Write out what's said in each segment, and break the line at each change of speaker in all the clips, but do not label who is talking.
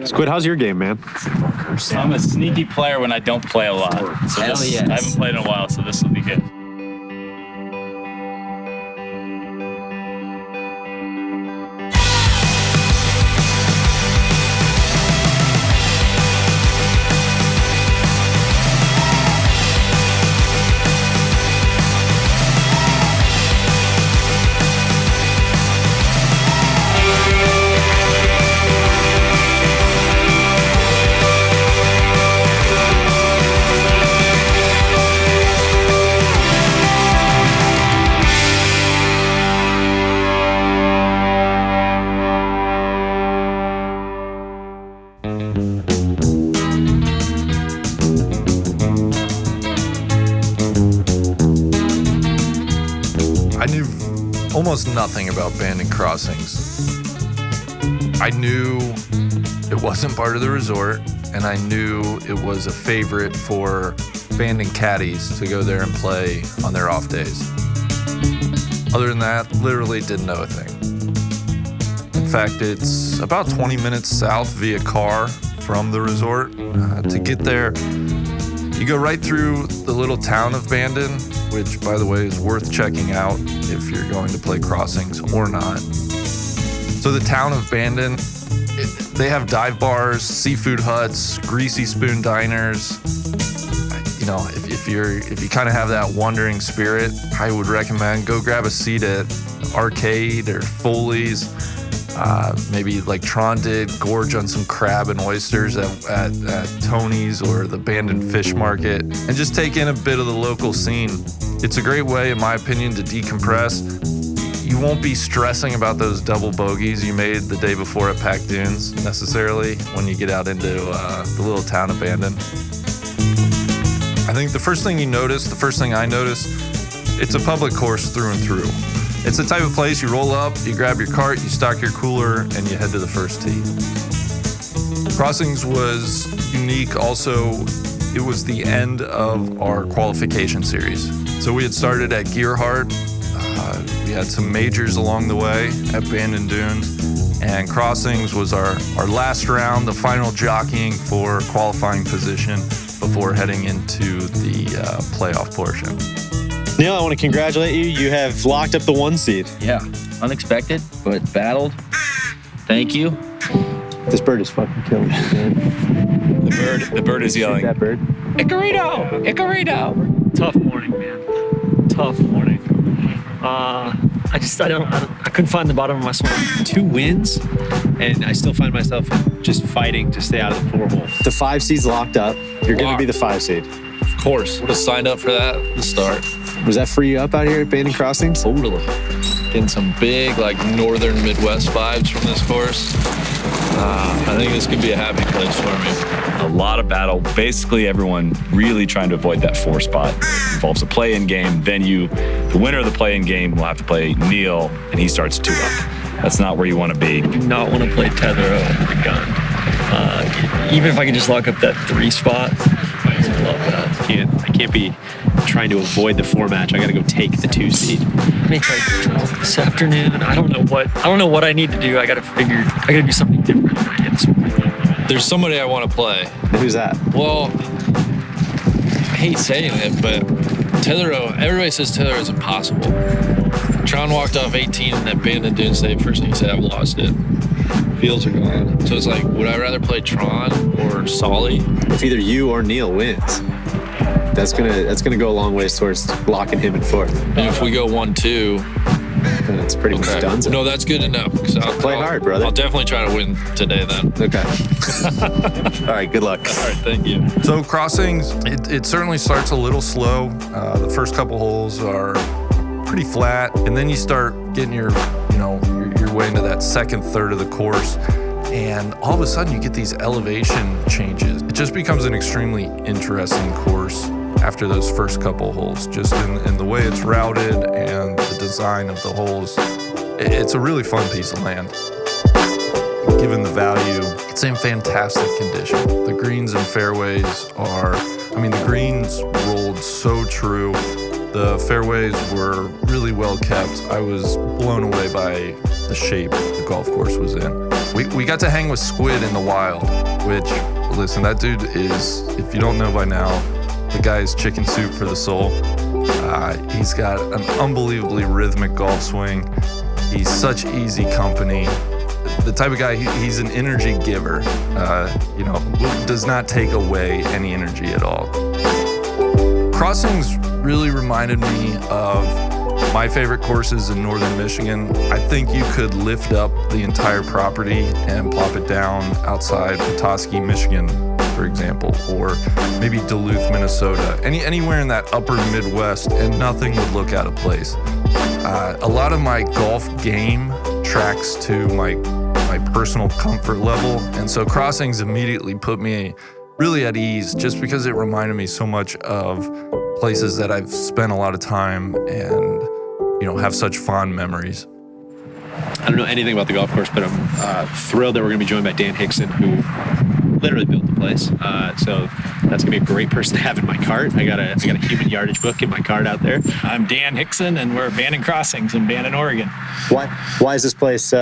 Squid, how's your game, man?
I'm a sneaky player when I don't play a lot. So
Hell yes.
I haven't played in a while, so this will be good.
I knew almost nothing about Bandon Crossings. I knew it wasn't part of the resort, and I knew it was a favorite for Bandon caddies to go there and play on their off days. Other than that, literally didn't know a thing. In fact, it's about 20 minutes south via car from the resort. To get there, you go right through the little town of Bandon, which, by the way, is worth checking out if you're going to play Crossings or not. So the town of Bandon, they have dive bars, seafood huts, greasy spoon diners. You know, if you kind of have that wandering spirit, I would recommend go grab a seat at Arcade or Foley's. Maybe like Tron did, gorge on some crab and oysters at Tony's or the Bandon Fish Market, and just take in a bit of the local scene. It's a great way, in my opinion, to decompress. You won't be stressing about those double bogeys you made the day before at Pack Dunes necessarily when you get out into the little town of Bandon. I think the first thing I noticed, it's a public course through and through. It's the type of place you roll up, you grab your cart, you stock your cooler, and you head to the first tee. Crossings was unique also. It was the end of our qualification series. So we had started at Gearhart. We had some majors along the way at Bandon Dunes, and Crossings was our last round, the final jockeying for qualifying position before heading into the playoff portion.
Neil, I want to congratulate you. You have locked up the 1 seed.
Yeah, unexpected, but battled. Thank you.
This bird is fucking killing me, man.
The bird is yelling.
That bird.
Icarito! Icarito!
Tough morning, man. Tough morning. I couldn't find the bottom of my swing. 2 wins, and I still find myself just fighting to stay out of the 4 hole.
The 5 seed's locked up. You're going to be the 5 seed.
Of course. Would have signed up for that at the start.
Was that free you up out here at Bandon Crossings?
Totally. Getting some big, northern Midwest vibes from this course. I think this could be a happy place for me.
A lot of battle. Basically, everyone really trying to avoid that 4 spot. It involves a play-in game. Then the winner of the play-in game will have to play Neil, and he starts 2 up. That's not where you want to be.
I do not want to play tether over the gun. Even if I can just lock up that 3 spot, I love that. I can't be trying to avoid the 4 match. I got to go take the 2 seed. I may try this afternoon. I don't know what I need to do. I got to do something different when I get this morning.
There's somebody I want to play.
Who's that?
Well, I hate saying it, but Tethero, everybody says Tethero is impossible. Tron walked off 18 in that Bandon Dunes save. First thing he said, I've lost it. Fields are gone. So it's like, would I rather play Tron or Solly?
If either you or Neil wins, that's gonna go a long ways towards locking him in 4th.
And if we go 1-2,
then it's pretty much done.
No, that's good enough.
Play hard, brother.
I'll definitely try to win today then.
Okay. All right, good luck.
All right, thank you.
So Crossings, it certainly starts a little slow. The first couple holes are pretty flat, and then you start getting your way into that second third of the course, and all of a sudden you get these elevation changes. It just becomes an extremely interesting course after those first couple holes, just in the way it's routed and the design of the holes. It's a really fun piece of land. Given the value, it's in fantastic condition. The greens and fairways the greens rolled so true. The fairways were really well kept. I was blown away by the shape the golf course was in. We got to hang with Squid in the wild, which, listen, that dude is, if you don't know by now, the guy is chicken soup for the soul. He's got an unbelievably rhythmic golf swing. He's such easy company. The type of guy, he's an energy giver, does not take away any energy at all. Crossings really reminded me of my favorite courses in northern Michigan. I think you could lift up the entire property and plop it down outside Petoskey, Michigan, for example, or maybe Duluth, Minnesota, anywhere in that upper Midwest, and nothing would look out of place. A lot of my golf game tracks to my personal comfort level, and so Crossings immediately put me really at ease just because it reminded me so much of places that I've spent a lot of time and have such fond memories.
I don't know anything about the golf course, but I'm thrilled that we're going to be joined by Dan Hickson, who literally built the place. So that's going to be a great person to have in my cart. I got a human yardage book in my cart out there.
I'm Dan Hickson, and we're at Bandon Crossings in Bandon, Oregon.
Why is this place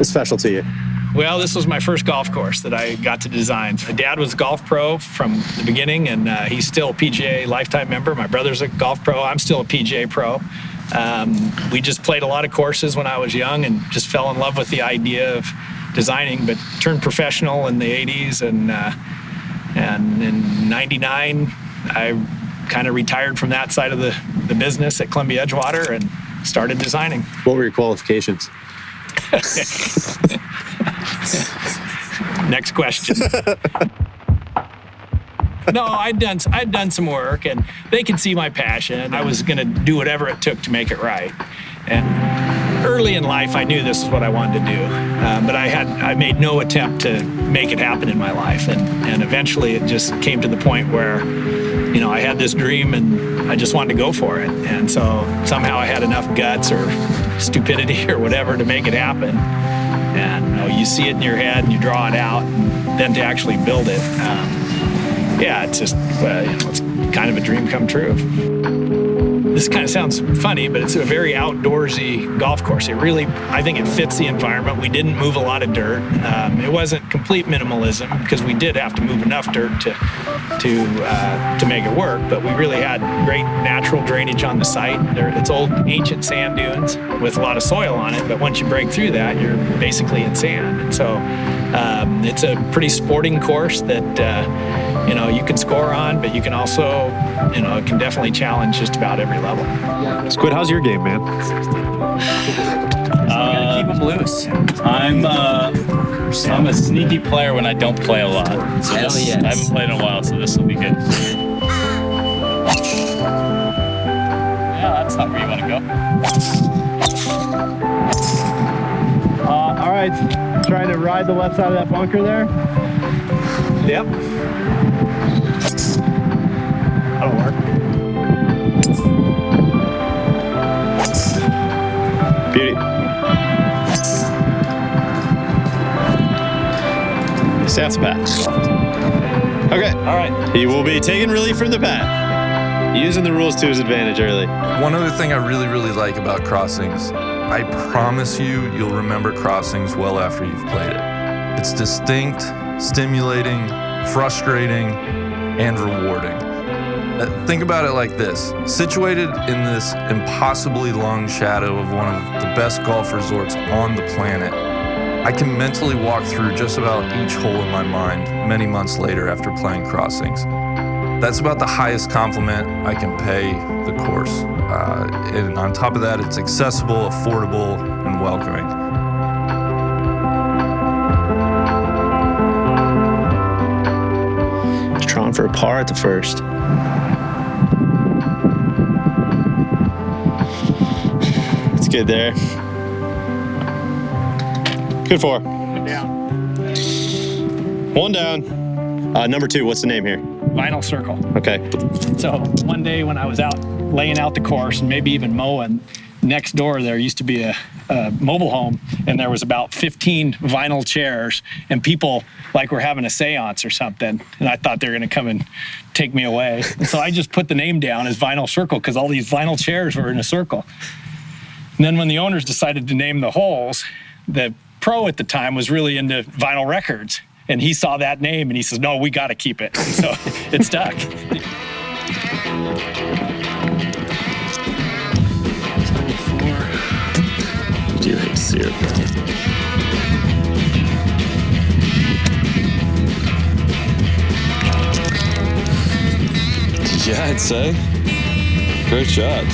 special to you?
Well, this was my first golf course that I got to design. My dad was a golf pro from the beginning, and he's still a PGA lifetime member. My brother's a golf pro. I'm still a PGA pro. We just played a lot of courses when I was young and just fell in love with the idea of designing, but turned professional in the 80s. And in 99, I kind of retired from that side of the business at Columbia Edgewater and started designing.
What were your qualifications?
Next question. No, I'd done some work, and they could see my passion. I was going to do whatever it took to make it right. And early in life, I knew this is what I wanted to do, but I made no attempt to make it happen in my life. And eventually, it just came to the point where, I had this dream, and I just wanted to go for it. And so somehow I had enough guts or stupidity or whatever to make it happen. And you see it in your head, and you draw it out, and then to actually build it. It's just, it's kind of a dream come true. This kind of sounds funny, but it's a very outdoorsy golf course. I think it fits the environment. We didn't move a lot of dirt. It wasn't complete minimalism because we did have to move enough dirt to make it work, but we really had great natural drainage on the site. It's old ancient sand dunes with a lot of soil on it, but once you break through that, you're basically in sand. And so it's a pretty sporting course that you can score on, but you can also, it can definitely challenge just about every level.
Squid, how's your game, man?
Keep them loose.
I'm a sneaky player when I don't play a lot. So
Hell yes.
I haven't played in a while, so this will be good. Yeah, that's not where you want to go.
All right, trying to ride the left side of that bunker there.
Yep. That'll work.
Beauty. Stay off the path. Okay.
All right.
He will be taking relief from the path. Using the rules to his advantage early.
One other thing I really, really like about Crossings, I promise you'll remember Crossings well after you've played it. It's distinct, stimulating, frustrating, and rewarding. Think about it like this. Situated in this impossibly long shadow of one of the best golf resorts on the planet, I can mentally walk through just about each hole in my mind many months later after playing Crossings. That's about the highest compliment I can pay the course. And on top of that, it's accessible, affordable, and welcoming.
Trying for a par at the first. It's good there. Good four. One down. Number two, what's the name here?
Vinyl circle.
Okay.
So one day when I was out laying out the course and maybe even mowing, next door there used to be a mobile home, and there was about 15 vinyl chairs, and people like were having a seance or something, and I thought they were going to come and take me away. And so I just put the name down as Vinyl Circle because all these vinyl chairs were in a circle. And then when the owners decided to name the holes, the pro at the time was really into vinyl records. And he saw that name and he says, no, we got to keep it. And so it stuck.
Do you hate to see it? Yeah, I'd say. Great shot.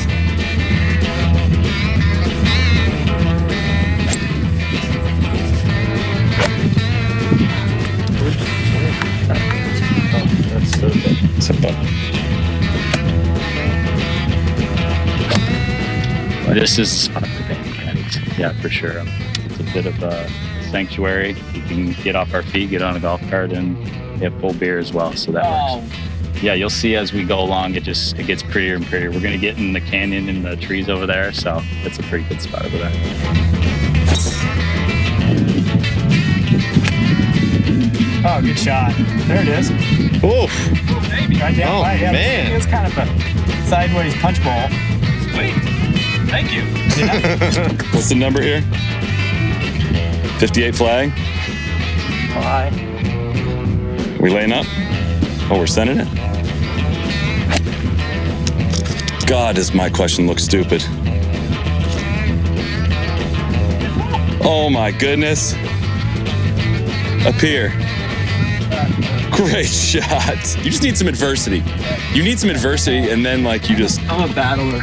It's a buck.
Well, this is a spot for Bandon caddies. Yeah, for sure. It's a bit of a sanctuary. You can get off our feet, get on a golf cart, and they have full beer as well, so that works. Yeah, you'll see as we go along, it gets prettier and prettier. We're gonna get in the canyon and the trees over there, so it's a pretty good spot over there.
Oh, good shot. There it is.
Oof.
Maybe right down by. Yeah,
man.
It's kind of a sideways punch ball. Sweet. Thank you. Yeah.
What's the number here? 58 flag.
Why?
We laying up? Oh, we're sending it? God, does my question look stupid? Oh my goodness. Up here. Great shot. You just need some adversity. You need some adversity, and then like you just.
I'm a battler.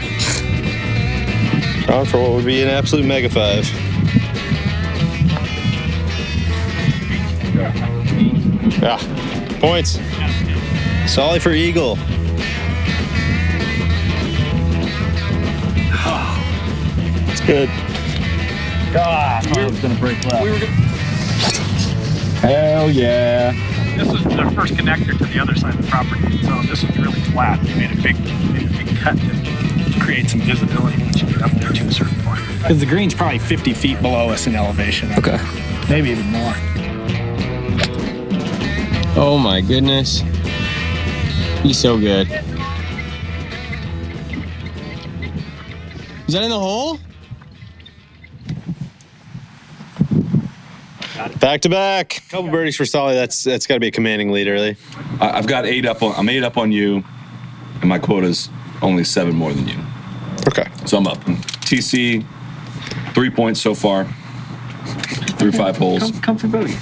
Trying for what would be an absolute mega 5. Yeah. Points. Solid for Eagle. It's good.
God,
I was gonna break left.
Hell yeah. This was their first connector to the other side of the property, so this was really flat. They made a big cut to create some visibility once you get up there to a certain point. Because the green's probably 50 feet below us in elevation.
Okay.
Maybe even more.
Oh my goodness. He's so good. Is that in the hole?
Back to back. Couple birdies for Solly. That's got to be a commanding lead early.
I've got 8 up on. I'm 8 up on you, and my quota's only 7 more than you.
Okay.
So I'm up. TC, 3 points so far through 5 holes.
Come for bogey.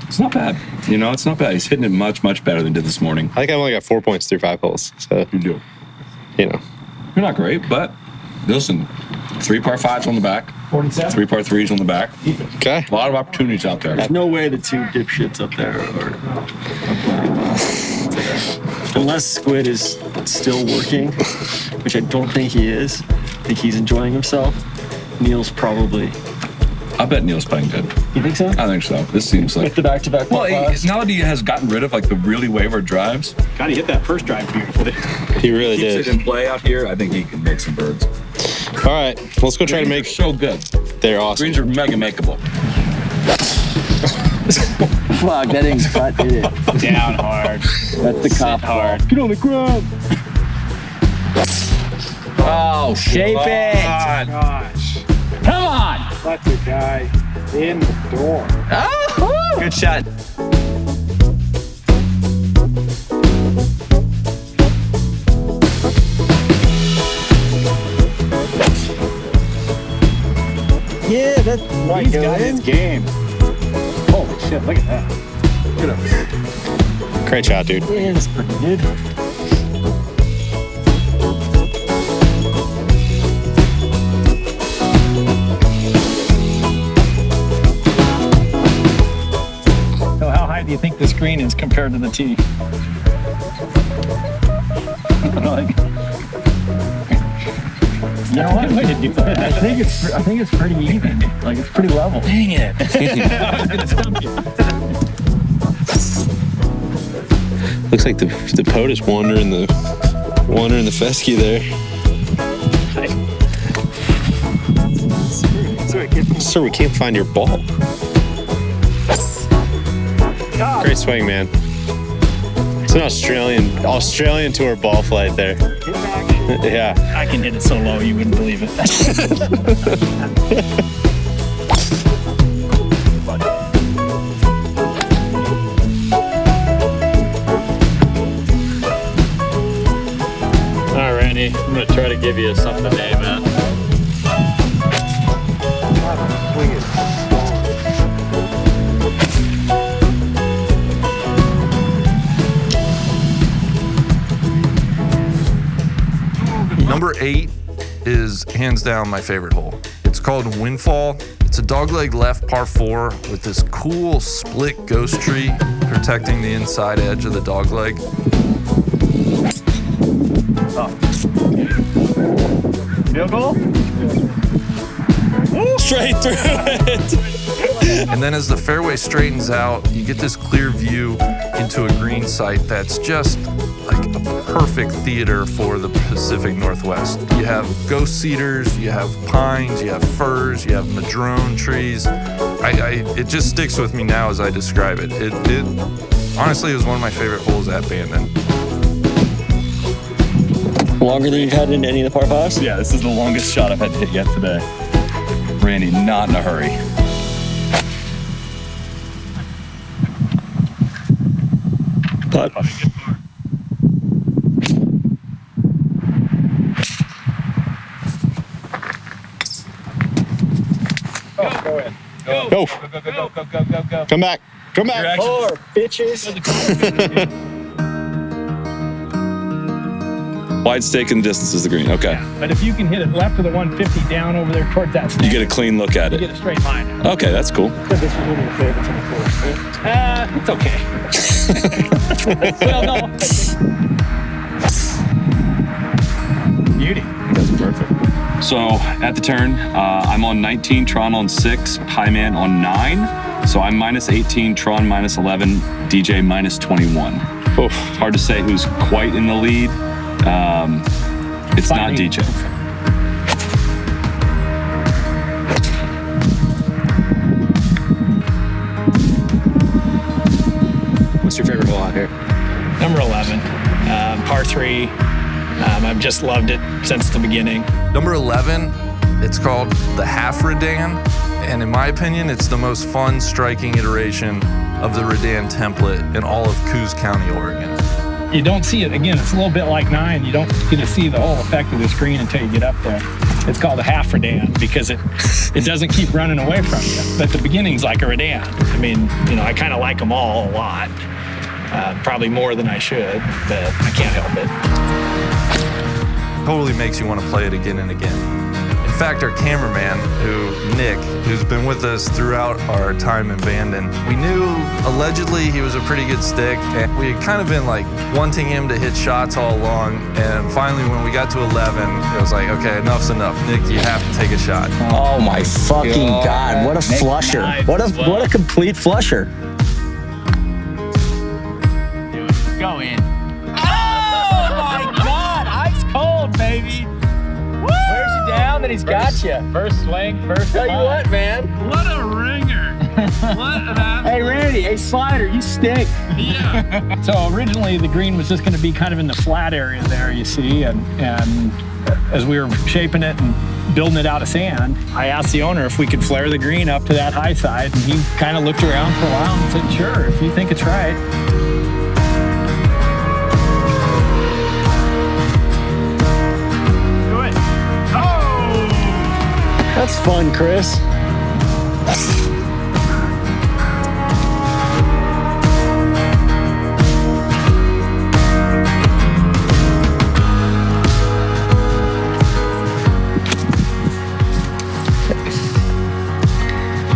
It's not bad. You know, it's not bad. He's hitting it much, much better than he did this morning.
I think I've only got 4 points through 5 holes. So,
You do.
you know.
You're not great, but listen, 3 par 5s on the back,
47?
3 par 3s on the back.
Okay.
A lot of opportunities out there.
There's no way the two dipshits up there are unless Squid is still working, which I don't think he is. I think he's enjoying himself. Neil's probably.
I bet Neil's playing good.
You think so?
I think so. This seems like.
With the back-to-back.
Well, now that he has gotten rid of like the really wayward drives,
God, he hit that first drive beautifully.
He really
keeps
did.
it in play out here. I think he can make some birds.
All right. Let's go try to make.
So good.
They're awesome.
Greens are mega makeable.
Fuck, that ain't cut, did it?
Down hard.
That's the cop
hard.
Get on the ground.
Oh,
Shape it.
Gosh.
Come on.
That's a guy in the door.
Oh, good shot. Yeah, that's right.
He's got his game. Holy shit, look at that. Look at him.
Great shot, dude.
Yeah, that's pretty good.
So how high do you think this green is compared to the tee? Like,
You know what?
way to do that.
I think it's pretty even. Like it's pretty level.
Dang it. I was gonna stump you.
Looks like the POTUS wandering the fescue there. Sir, we can't find your ball. Great swing, man. It's an Australian tour ball flight there. Yeah.
I can hit it so low you wouldn't believe it.
I'm gonna try to give you something to aim at.
Number 8 is hands down my favorite hole. It's called Windfall. It's a dogleg left par 4 with this cool split ghost tree protecting the inside edge of the dogleg.
Field goal?
Straight through it.
And then as the fairway straightens out, you get this clear view into a green site that's just like a perfect theater for the Pacific Northwest. You have ghost cedars, you have pines, you have firs, you have madrone trees. It just sticks with me now as I describe it. It honestly was one of my favorite holes at Bandon.
Longer than you've had in any of the par fives?
Yeah, this is the longest shot I've had to hit yet today. Randy, not in a hurry.
Putt.
Go. Go. Come back. Come back.
Four, bitches.
Wide stake in the distance is the green. Okay.
But if you can hit it left of the 150 down over there towards that
You get a clean look at
you
it.
get a straight line.
Okay, that's cool.
This is one of the favorites on the course. It's okay. Well, no. Beauty.
That's perfect. So at the turn, I'm on 19, Tron on 6, Highman on 9. So I'm minus 18, Tron minus 11, DJ minus 21. It's hard to say who's quite in the lead. It's not DJ.
What's your favorite hole out here?
Number 11, par 3. I've just loved it since the beginning.
Number 11, it's called the Half Redan, and in my opinion, it's the most fun striking iteration of the Redan template in all of Coos County, Oregon.
You don't see it. Again, it's a little bit like 9. You don't get to see the whole effect of this green until you get up there. It's called a half Redan because it doesn't keep running away from you. But the beginning's like a Redan. I mean, I kind of like them all a lot. Probably more than I should, but I can't help it.
Totally makes you want to play it again and again. In fact, our cameraman, Nick, who's been with us throughout our time in Bandon, we knew allegedly he was a pretty good stick, and we had kind of been like wanting him to hit shots all along. And finally, when we got to 11, it was like, okay, enough's enough. Nick, you have to take a shot.
Oh my fucking God. What a flusher. What a complete flusher.
Go in. Oh my God, ice cold, baby. Wears you down, then he's got you.
First swing, first
Tell you what, man.
What a ringer. What an absolute...
Hey, Randy, hey, Slider, you stink.
Yeah.
So originally the green was just going to be kind of in the flat area there, you see, and as we were shaping it and building it out of sand, I asked the owner if we could flare the green up to that high side, and he kind of looked around for a while and said, sure, if you think it's right.
That's fun, Chris.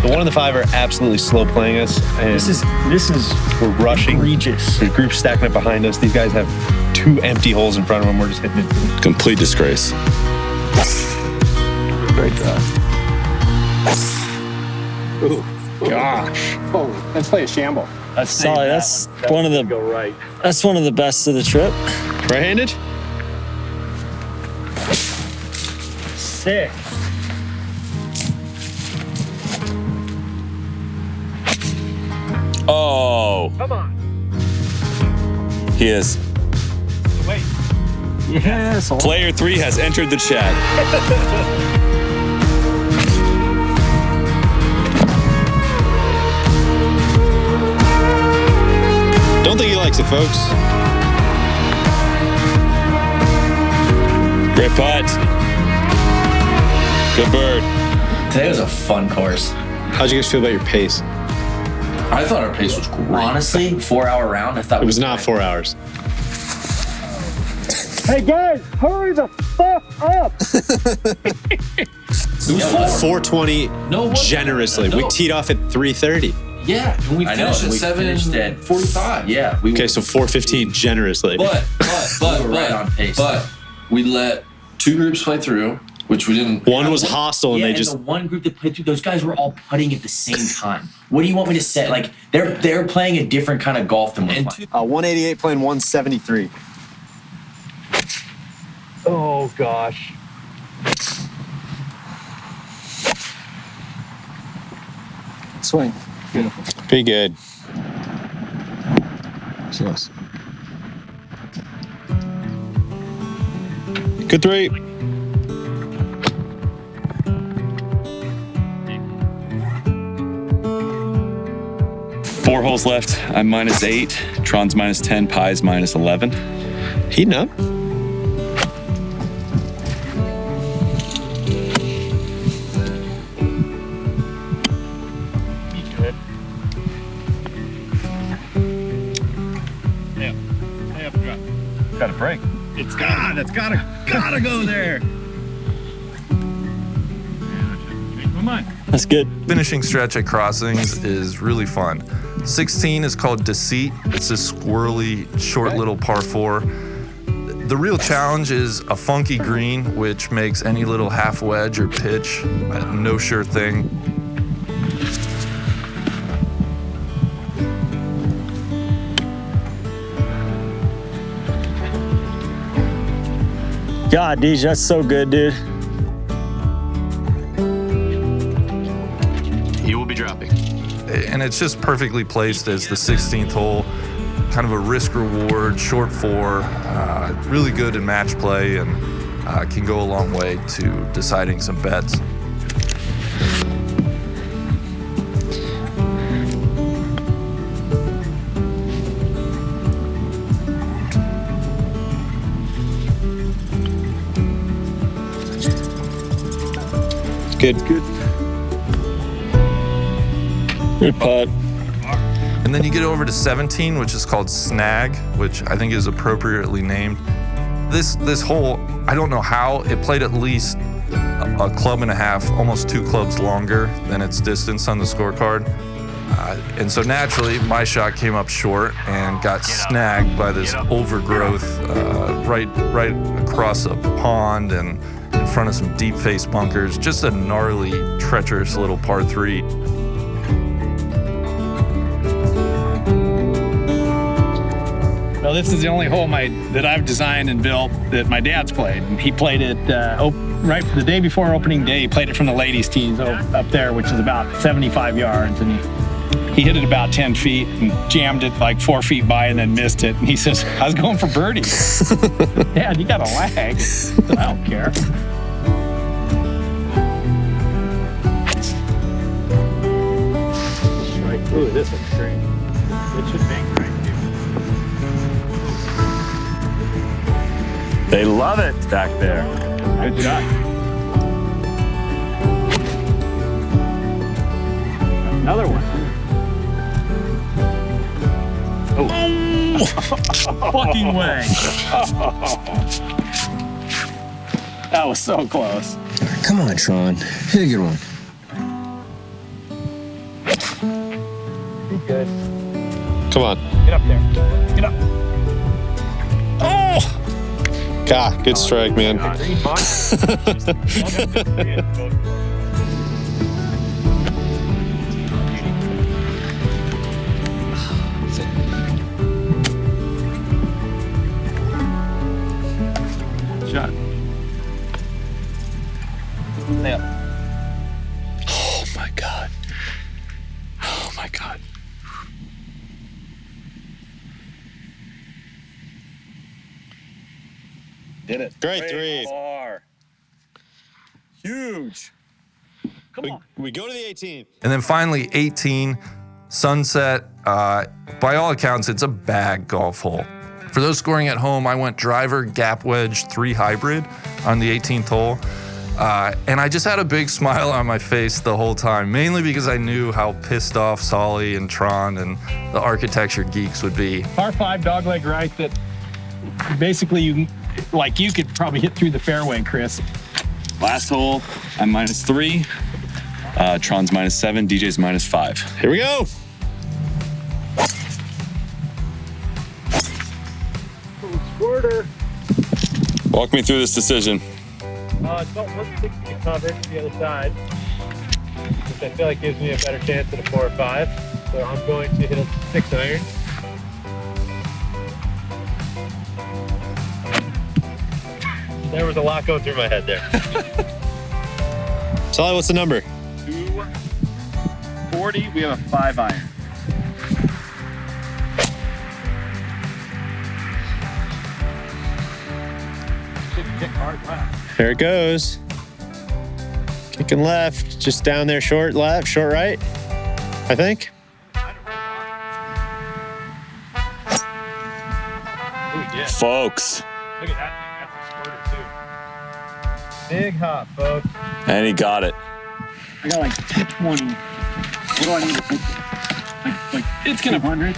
The 1 and the 5 are absolutely slow playing us. And
This is
we're rushing.
egregious.
The group's stacking up behind us. These guys have 2 empty holes in front of them. We're just hitting it.
Complete disgrace.
Great drive.
Ooh.
Gosh. Oh, let's play a shamble.
That's solid. That's one of the
Go right.
That's one of the best of the trip.
Right-handed?
Sick.
Oh,
Come on.
he is.
Wait.
Yes.
Player 3 has entered the chat.
Don't think he likes it, folks.
Grip. putt. Good bird.
Today was a fun course.
How'd you guys feel about your pace?
I thought our pace was great.
Honestly, 4-hour round, I thought
It was not 4 hours.
Hey guys, hurry the fuck up!
It was 4:20 generously. We teed off at 3:30.
Yeah, and we
I know,
finished at
we finished at
7:45.
Yeah, we
Okay, so 4:15 generously.
But
We were right on pace.
But we let 2 groups play through, which we didn't.
One was hostile, and
yeah,
they
and
just
the one group that played through, those guys were all putting at the same time. What do you want me to say? Like they're playing a different kind of golf than we're
And
playing.
188 playing 173.
Oh gosh. Swing. Beautiful.
Be good.
Close.
Good 3. Four holes left. I'm -8. Tron's -10. Pie's -11.
Heating up.
Got a break.
It's gotta go there.
Come on. That's good.
Finishing stretch at Crossings is really fun. 16 is called Deceit. It's this squirrely, short little par 4. The real challenge is a funky green, which makes any little half wedge or pitch no sure thing.
God, Deej, that's so good, dude.
He will be dropping.
And it's just perfectly placed as the 16th hole. Kind of a risk reward, short 4, really good in match play, and can go a long way to deciding some bets.
Good.
Good putt.
And then you get over to 17, which is called Snag, which I think is appropriately named. This hole, I don't know how, it played at least a club and a half, almost 2 clubs longer than its distance on the scorecard. And so naturally, my shot came up short and got snagged by this overgrowth right across a pond and in front of some deep face bunkers. Just a gnarly, treacherous little par 3.
Well, this is the only hole that I've designed and built that my dad's played. And he played it right the day before opening day. He played it from the ladies' tees up there, which is about 75 yards. And he hit it about 10 feet and jammed it like 4 feet by and then missed it. And he says, I was going for birdie. Dad, you got a lag. I said, I don't care.
Ooh, this one's great. It should make right here.
They love it back there.
Good shot. Another one. Oh. Fucking way.
That was so close.
Come on, Tron. Hit a good one.
Good.
Come on.
Get up there. Get up.
Oh! God, good strike, man.
Shot. Layup.
Oh my God. Oh my God.
Did it.
Great 3.
Far. Huge.
We go to the 18th.
And then finally, 18, Sunset. By all accounts, it's a bag golf hole. For those scoring at home, I went driver, gap wedge, 3 hybrid on the 18th hole. And I just had a big smile on my face the whole time, mainly because I knew how pissed off Solly and Tron and the architecture geeks would be.
Par 5 dogleg right that basically you could probably hit through the fairway, Chris.
Last hole, I'm -3. Tron's -7. DJ's -5. Here we go.
Squirter.
Walk me through this decision.
It's about 160 to cover to the other side, which I feel like gives me a better chance at a 4 or 5. So I'm going to hit a 6 iron. There was a lot going through my head there.
Solly, what's the number?
240. We have a 5 iron.
There it goes. Kicking left, just down there, short left, short right, I think.
Folks.
Look at that thing. That's a squirter, too. Big hop, folks.
And he got it.
I got like 220. What do I need to think? Like
It's gonna
200?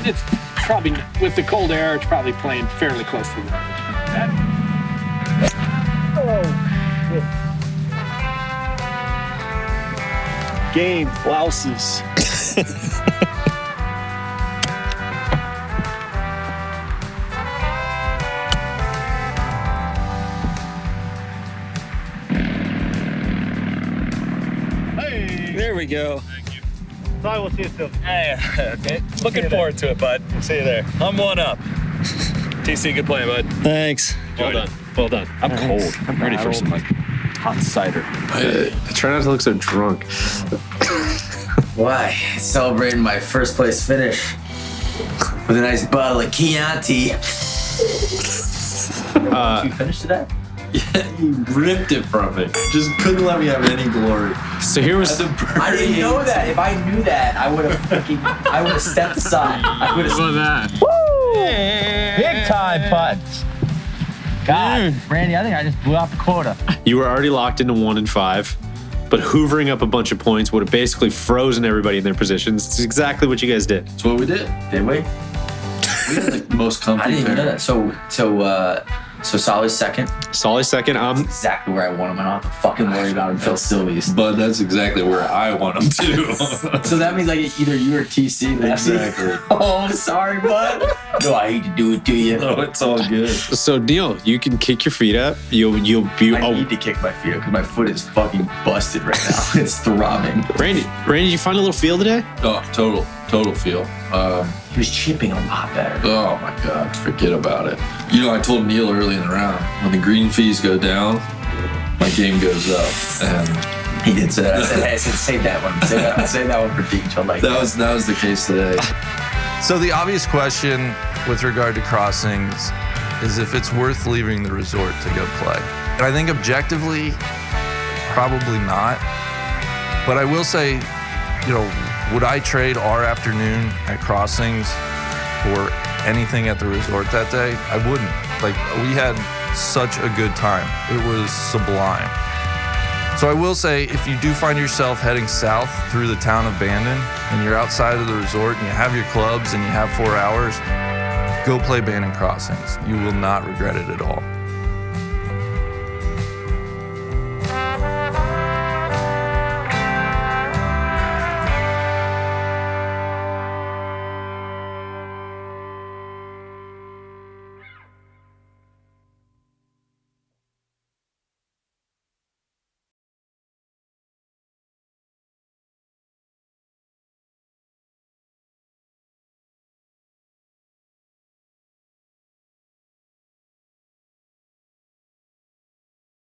It's probably with the cold air. It's probably playing fairly close to the yardage.
Game blouses.
There we go.
Sorry, we'll see you soon.
Hey, looking forward to it, bud.
See you there.
I'm 1 up. TC, good play, bud.
Thanks.
Well done. Well done. I'm cold. I'm ready for some hot cider.
I try not to look so drunk.
Why? Celebrating my first place finish with a nice bottle of Chianti. You finished today?
Yeah, you ripped it from it. Just couldn't let me have any glory.
So here was
I didn't know that. If I knew that, I would have stepped aside. I would have.
that.
Big time putts. God, Randy, I think I just blew out the quota.
You were already locked into 1 and 5, but hoovering up a bunch of points would have basically frozen everybody in their positions. It's exactly what you guys did.
That's what we did.
Did we?
We had the most comfy
I didn't even know that. So Solly's second.
Solly's second.
Exactly where I want him. I don't have to fucking worry about him until Sylvie's.
But that's exactly where I want them to.
So that means like either you or TC.
Exactly.
Oh, I'm sorry, bud. No, I hate to do it to you.
No, it's all good.
So Neil, you can kick your feet up. You'll be.
I need to kick my feet up because my foot is fucking busted right now. It's throbbing.
Randy, did you find a little feel today?
Oh, total feel.
He was chipping a lot better.
Oh my God, forget about it. You know, I told Neil early in the round, when the green fees go down, my game goes up. And
he did say that. I said, save that one. Save that one for Deej.
That was the case today.
So the obvious question with regard to Crossings is if it's worth leaving the resort to go play. And I think objectively, probably not. But I will say, you know, would I trade our afternoon at Crossings for anything at the resort that day? I wouldn't. Like, we had such a good time. It was sublime. So I will say, if you do find yourself heading south through the town of Bandon and you're outside of the resort and you have your clubs and you have 4 hours, go play Bandon Crossings. You will not regret it at all.